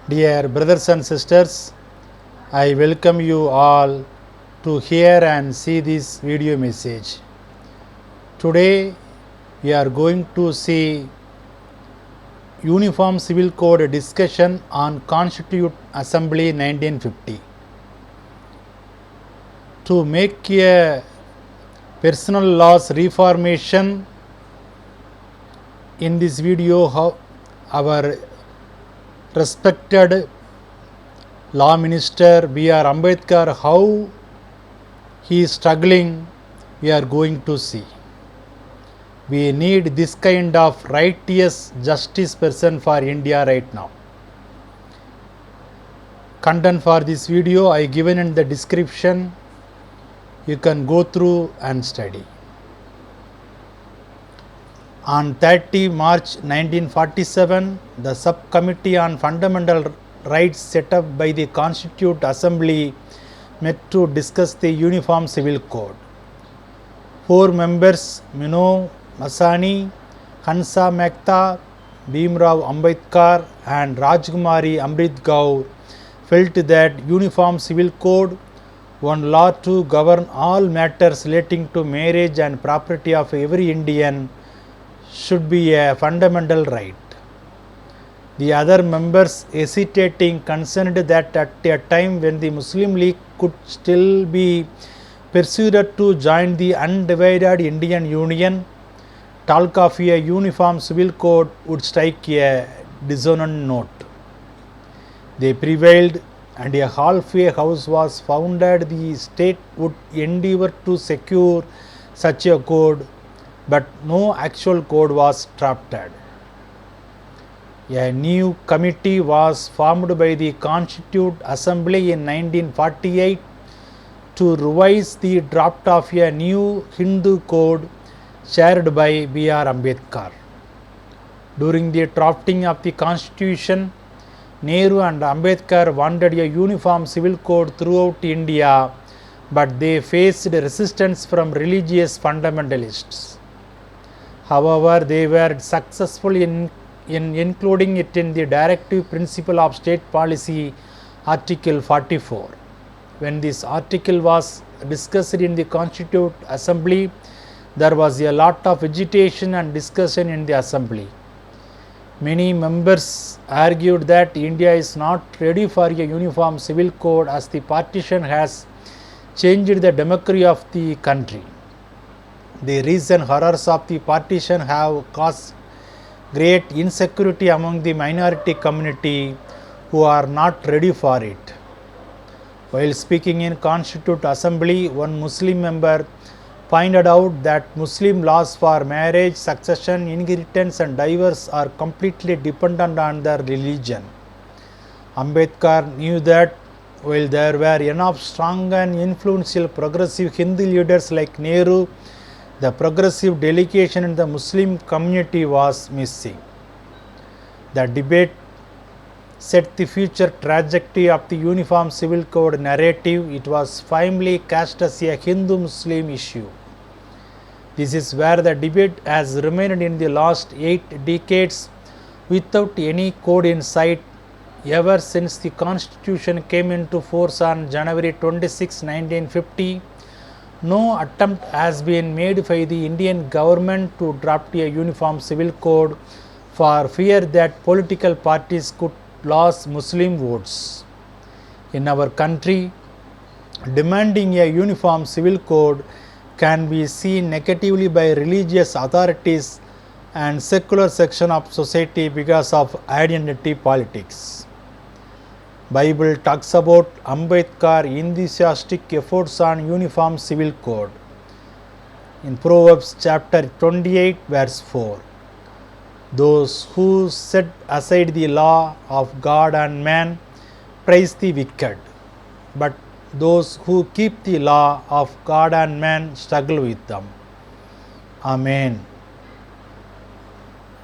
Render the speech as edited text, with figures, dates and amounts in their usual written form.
Dear brothers and sisters, I welcome you all to hear and see this video message. Today we are going to see Uniform Civil Code discussion on Constituent Assembly 1950. To make a personal laws reformation, in this video our respected Law Minister B.R. Ambedkar, how he is struggling, we are going to see. We need this kind of righteous justice person for India right now. Content for this video I given in the description. You can go through and study. On 30 March 1947, the Subcommittee on Fundamental Rights set up by the Constituent Assembly met to discuss the Uniform Civil Code. 4 members, Minoo Masani, Hansa Mehta, Bhimrao Ambedkar and Rajkumari Amrit Kaur, felt that Uniform Civil Code, one law to govern all matters relating to marriage and property of every Indian, should be a fundamental right. The other members, hesitating, concerned that at a time when the Muslim League could still be persuaded to join the undivided Indian Union, talk of a uniform civil code would strike a dissonant note. They prevailed, and a halfway house was founded. The state would endeavour to secure such a code, but no actual code was drafted. A new committee was formed by the Constituent Assembly in 1948 to revise the draft of a new Hindu code chaired by B.R. Ambedkar. During the drafting of the Constitution, Nehru and Ambedkar wanted a uniform civil code throughout India, but they faced resistance from religious fundamentalists. However, they were successful in including it in the Directive Principle of State Policy, Article 44. When this article was discussed in the Constituent Assembly, there was a lot of agitation and discussion in the Assembly. Many members argued that India is not ready for a uniform civil code as the partition has changed the demography of the country. The recent horrors of the partition have caused great insecurity among the minority community who are not ready for it. While speaking in Constituent Assembly, one Muslim member pointed out that Muslim laws for marriage, succession, inheritance and divorce are completely dependent on their religion. Ambedkar knew that while there were enough strong and influential progressive Hindu leaders like Nehru, the progressive delegation in the Muslim community was missing. The debate set the future trajectory of the Uniform Civil Code narrative. It was firmly cast as a Hindu-Muslim issue. This is where the debate has remained in the last 8 decades without any code in sight. Ever since the Constitution came into force on January 26, 1950, no attempt has been made by the Indian government to draft a uniform civil code for fear that political parties could lose Muslim votes. In our country, demanding a uniform civil code can be seen negatively by religious authorities and secular section of society because of identity politics. Bible talks about Ambedkar enthusiastic efforts on uniform civil code. In Proverbs chapter 28 verse 4, those who set aside the law of God and man praise the wicked, but those who keep the law of God and man struggle with them. Amen.